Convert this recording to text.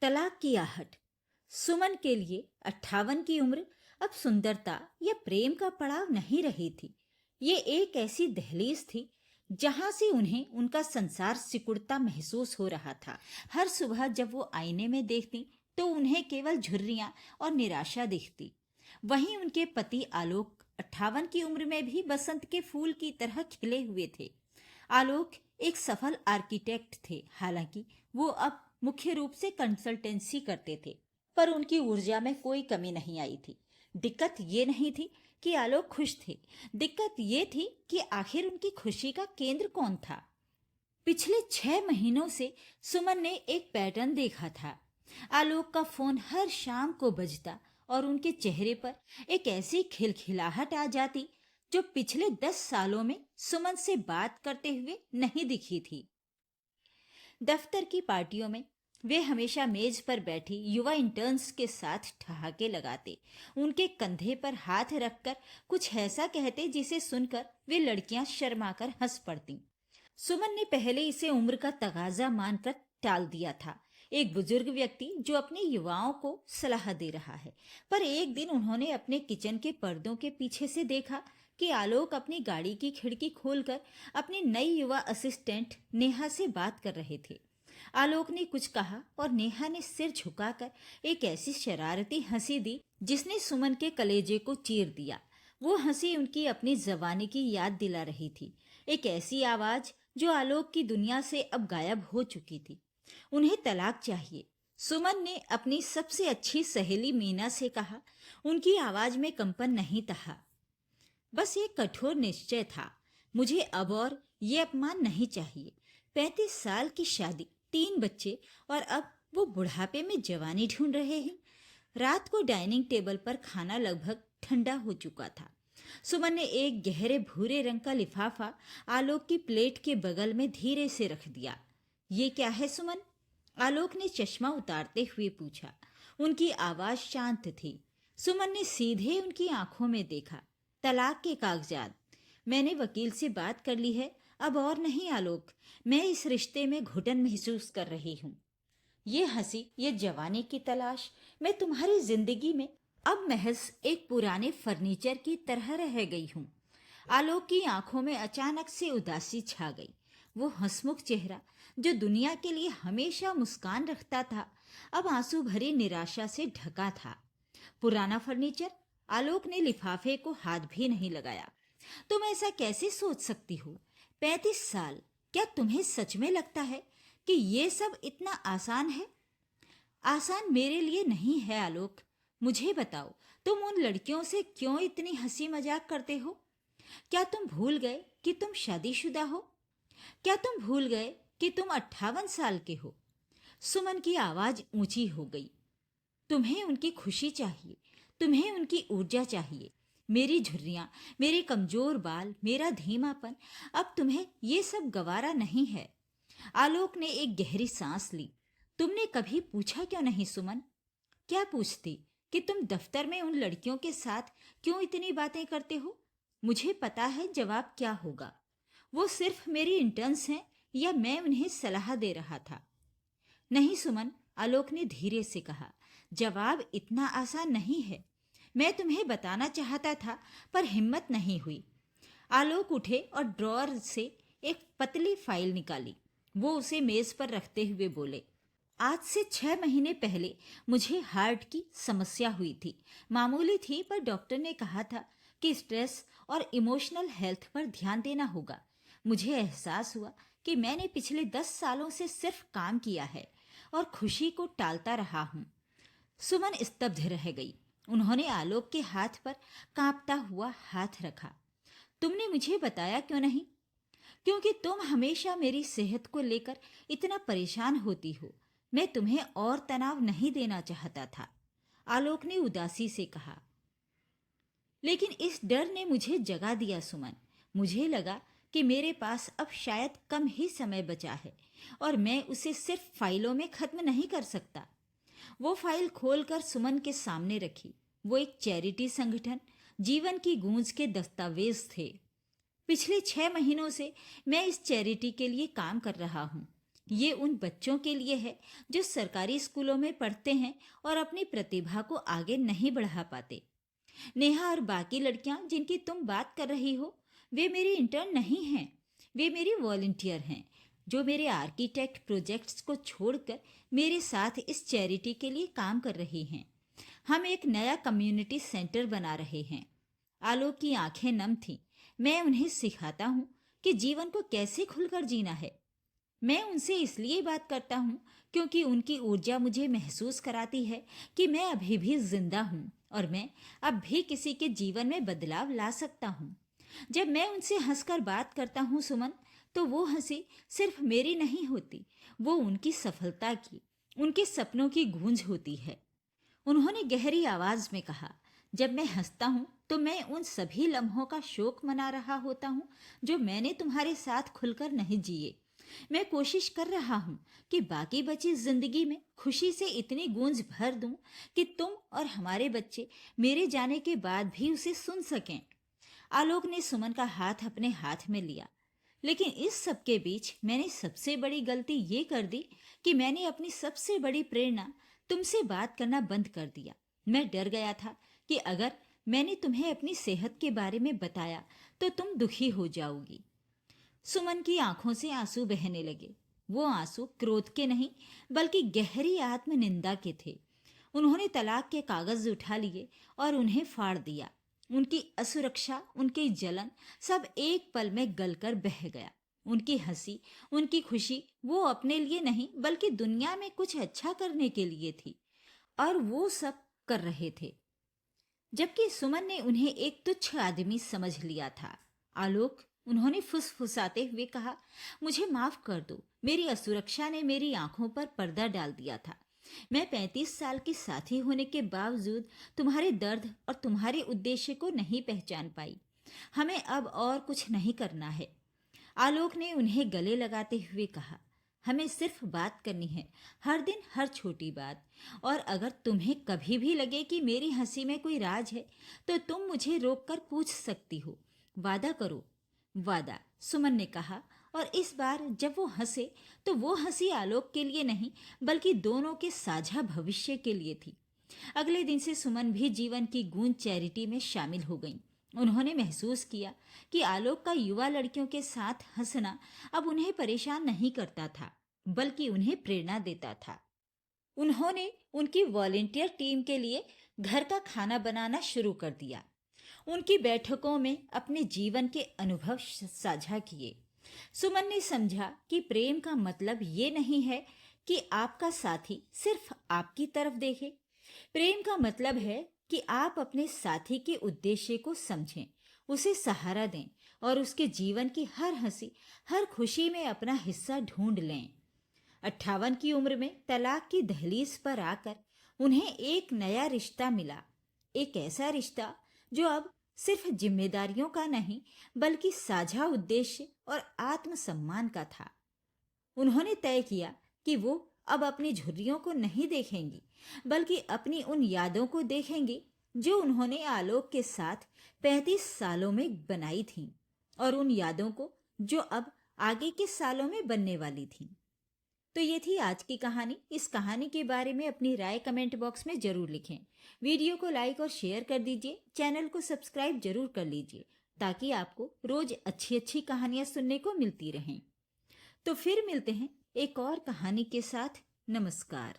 तलाक की आहट। सुमन के लिए 58 की उम्र अब सुंदरता या प्रेम का पड़ाव नहीं रही थी। ये एक ऐसी दहलीज थी जहां से उन्हें उनका संसार सिकुड़ता महसूस हो रहा था। हर सुबह जब वो आईने में देखती तो उन्हें केवल झुर्रियां और निराशा दिखती। वहीं उनके पति आलोक 58 की उम्र में भी बसंत के फूल की तरह खिले हुए थे। आलोक एक सफल आर्किटेक्ट थे, हालांकि वो अब मुख्य रूप से कंसल्टेंसी करते थे, पर उनकी ऊर्जा में कोई कमी नहीं आई थी। दिक्कत ये नहीं थी कि आलोक खुश थे, दिक्कत ये थी कि आखिर उनकी खुशी का केंद्र कौन था। पिछले 6 महीनों से सुमन ने एक पैटर्न देखा था। आलोक का फोन हर शाम को बजता और उनके चेहरे पर एक ऐसी खिलखिलाहट आ जाती जो पिछले 10 सालों में सुमन से बात करते हुए नहीं दिखी थी। दफ्तर की पार्टियों में वे हमेशा मेज पर बैठी युवा इंटर्न्स के साथ ठहाके लगाते, उनके कंधे पर हाथ रखकर कुछ ऐसा कहते जिसे सुनकर वे लड़कियां शर्माकर हंस पड़ती। सुमन ने पहले इसे उम्र का तगाजा मानकर टाल दिया था, एक बुजुर्ग व्यक्ति जो अपने युवाओं को सलाह दे रहा है। पर एक दिन उन्होंने अपने किचन के पर्दों के पीछे से देखा कि आलोक अपनी गाड़ी की खिड़की खोलकर अपनी नई युवा असिस्टेंट नेहा से बात कर रहे थे। आलोक ने कुछ कहा और नेहा ने सिर झुकाकर एक ऐसी शरारती हंसी दी जिसने सुमन के कलेजे को चीर दिया। वो हंसी उनकी अपनी जवानी की याद दिला रही थी, एक ऐसी आवाज जो आलोक की दुनिया से अब गायब हो चुकी थी। उन्हें तलाक चाहिए, सुमन ने अपनी सबसे अच्छी सहेली मीना से कहा। उनकी आवाज में कंपन नहीं था, बस एक कठोर निश्चय था। मुझे अब और ये अपमान नहीं चाहिए। 35 साल की शादी, 3 बच्चे और अब वो बुढ़ापे में जवानी ढूंढ रहे हैं। रात को डाइनिंग टेबल पर खाना लगभग ठंडा हो चुका था। सुमन ने एक गहरे भूरे रंग का लिफाफा आलोक की प्लेट के बगल में धीरे से रख दिया। ये क्या है सुमन? आलोक ने चश्मा उतारते हुए पूछा। उनकी आवाज शांत थी। सुमन ने सीधे उनकी आंखों में देखा। तलाक के कागजात। मैंने वकील से बात कर ली है, अब और नहीं आलोक, मैं इस रिश्ते में घुटन महसूस कर रही हूँ। ये हंसी, ये जवानी की तलाश, मैं तुम्हारी जिंदगी में अब महज एक पुराने फर्नीचर की तरह रह गई हूँ। आलोक की आंखों में अचानक से उदासी छा गई। वो हंसमुख चेहरा जो दुनिया के लिए हमेशा मुस्कान रखता था, अब आंसू भरी निराशा से ढका था। पुराना फर्नीचर? आलोक ने लिफाफे को हाथ भी नहीं लगाया। तुम ऐसा कैसे सोच सकती हो? 35 साल, क्या तुम्हें सच में लगता है कि ये सब इतना आसान है? आसान मेरे लिए नहीं है आलोक। मुझे बताओ, तुम उन लड़कियों से क्यों इतनी हंसी मजाक करते हो? क्या तुम भूल गए कि तुम शादीशुदा हो? क्या तुम भूल गए कि तुम 58 साल के हो? सुमन की आवाज ऊंची हो गई। तुम्हें उनकी खुशी चाहिए, तुम्हें उनकी ऊर्जा चाहिए। मेरी झुर्रियां, मेरे कमजोर बाल, मेरा धीमापन, अब तुम्हें ये सब गवारा नहीं है। आलोक ने एक गहरी सांस ली। तुमने कभी पूछा क्यों नहीं सुमन? क्या पूछती? कि तुम दफ्तर में उन लड़कियों के साथ क्यों इतनी बातें करते हो? मुझे पता है जवाब क्या होगा। वो सिर्फ मेरी इंटर्न्स हैं या मैं उन्हें सलाह दे रहा था? नहीं सुमन, आलोक ने धीरे से कहा, जवाब इतना आसान नहीं है। मैं तुम्हें बताना चाहता था पर हिम्मत नहीं हुई। आलोक उठे और ड्रॉअर से एक पतली फाइल निकाली। वो उसे मेज पर रखते हुए बोले, आज से 6 महीने पहले मुझे हार्ट की समस्या हुई थी। मामूली थी, पर डॉक्टर ने कहा था कि स्ट्रेस और इमोशनल हेल्थ पर ध्यान देना होगा। मुझे एहसास हुआ कि मैंने पिछले 10 सालों से सिर्फ काम किया है और खुशी को टालता रहा हूँ। सुमन स्तब्ध रह गई। उन्होंने आलोक के हाथ पर कांपता हुआ हाथ रखा। तुमने मुझे बताया क्यों नहीं? क्योंकि तुम हमेशा मेरी सेहत को लेकर इतना परेशान होती हो। मैं तुम्हें और तनाव नहीं देना चाहता था, आलोक ने उदासी से कहा। लेकिन इस डर ने मुझे जगा दिया सुमन। मुझे लगा कि मेरे पास अब शायद कम ही समय बचा है और मैं उसे सिर्फ फाइलों में खत्म नहीं कर सकता। वो फाइल खोलकर सुमन के सामने रखी। वो एक चैरिटी संगठन जीवन की गूंज के दस्तावेज थे। पिछले 6 महीनों से मैं इस चैरिटी के लिए काम कर रहा हूँ। ये उन बच्चों के लिए है जो सरकारी स्कूलों में पढ़ते हैं और अपनी प्रतिभा को आगे नहीं बढ़ा पाते। नेहा और बाकी लड़कियां जिनकी तुम बात कर रही हो, वे मेरी इंटर्न नहीं हैं, वे मेरी वॉलंटियर हैं जो मेरे आर्किटेक्ट प्रोजेक्ट्स को छोड़कर मेरे साथ इस चैरिटी के लिए काम कर रही हैं। हम एक नया कम्युनिटी सेंटर बना रहे हैं। आलोक की आंखें नम थीं। मैं उन्हें सिखाता हूँ कि जीवन को कैसे खुलकर जीना है। मैं उनसे इसलिए बात करता हूँ क्योंकि उनकी ऊर्जा मुझे महसूस कराती है कि मैं अभी भी जिंदा हूँ और मैं अब भी किसी के जीवन में बदलाव ला सकता हूँ। जब मैं उनसे हंसकर बात करता हूँ सुमन, तो वो हंसी सिर्फ मेरी नहीं होती, वो उनकी सफलता की, उनके सपनों की गूंज होती है। उन्होंने गहरी आवाज में कहा, जब मैं हंसता हूँ तो मैं उन सभी लम्हों का शोक मना रहा होता हूँ जो मैंने तुम्हारे साथ खुलकर नहीं जिए। मैं कोशिश कर रहा हूँ कि बाकी बची जिंदगी में खुशी से इतनी गूंज भर दूं कि तुम और हमारे बच्चे मेरे जाने के बाद भी उसे सुन सकें। आलोक ने सुमन का हाथ अपने हाथ में लिया। लेकिन इस सब के बीच मैंने सबसे बड़ी गलती ये कर दी कि मैंने अपनी सबसे बड़ी प्रेरणा तुमसे बात करना बंद कर दिया। मैं डर गया था कि अगर मैंने तुम्हें अपनी सेहत के बारे में बताया तो तुम दुखी हो जाओगी। सुमन की आंखों से आंसू बहने लगे। वो आंसू क्रोध के नहीं बल्कि गहरी आत्मनिंदा के थे। उन्होंने तलाक के कागज उठा लिए और उन्हें फाड़ दिया। उनकी असुरक्षा, उनकी जलन सब एक पल में गलकर बह गया। उनकी हंसी, उनकी खुशी वो अपने लिए नहीं बल्कि दुनिया में कुछ अच्छा करने के लिए थी और वो सब कर रहे थे, जबकि सुमन ने उन्हें एक तुच्छ आदमी समझ लिया था। आलोक, उन्होंने फुसफुसाते हुए कहा, मुझे माफ कर दो। मेरी असुरक्षा ने मेरी आंखों पर पर्दा डाल दिया था। मैं 35 साल की साथी होने के बावजूद तुम्हारे दर्द और तुम्हारे उद्देश्य को नहीं पहचान पाई। हमें अब और कुछ नहीं करना है। आलोक ने उन्हें गले लगाते हुए कहा, हमें सिर्फ बात करनी है, हर दिन हर छोटी बात। और अगर तुम्हें कभी भी लगे कि मेरी हंसी में कोई राज है तो तुम मुझे रोककर पूछ सकती हो। वादा करो। वादा, सुमन ने कहा। और इस बार जब वो हंसे तो वो हंसी आलोक के लिए नहीं बल्कि दोनों के साझा भविष्य के लिए थी। अगले दिन से सुमन भी जीवन की गूंज चैरिटी में शामिल हो गई। उन्होंने महसूस किया कि आलोक का युवा लड़कियों के साथ हंसना अब उन्हें परेशान नहीं करता था बल्कि उन्हें प्रेरणा देता था। उन्होंने उनकी वॉलेंटियर टीम के लिए घर का खाना बनाना शुरू कर दिया। उनकी बैठकों में अपने जीवन के अनुभव साझा किए। सुमन ने समझा कि प्रेम का मतलब ये नहीं है कि आपका साथी सिर्फ आपकी तरफ देखे। प्रेम का मतलब है कि आप अपने साथी के उद्देश्य को समझें, उसे सहारा दें और उसके जीवन की हर हंसी, हर खुशी में अपना हिस्सा ढूंढ लें। 58 की उम्र में तलाक की दहलीज पर आकर उन्हें एक नया रिश्ता मिला। एक ऐसा रिश्ता जो अब सिर्फ जिम्मेदारियों का नहीं बल्कि साझा उद्देश्य और आत्मसम्मान का था। उन्होंने तय किया कि वो अब अपनी झुर्रियों को नहीं देखेंगी बल्कि अपनी उन यादों को देखेंगी जो उन्होंने आलोक के साथ 35 सालों में बनाई थीं और उन यादों को जो अब आगे के सालों में बनने वाली थीं। तो ये थी आज की कहानी। इस कहानी के बारे में अपनी राय कमेंट बॉक्स में जरूर लिखें। वीडियो को लाइक और शेयर कर दीजिए। चैनल को सब्सक्राइब जरूर कर लीजिए ताकि आपको रोज अच्छी अच्छी कहानियां सुनने को मिलती रहें। तो फिर मिलते हैं एक और कहानी के साथ। नमस्कार।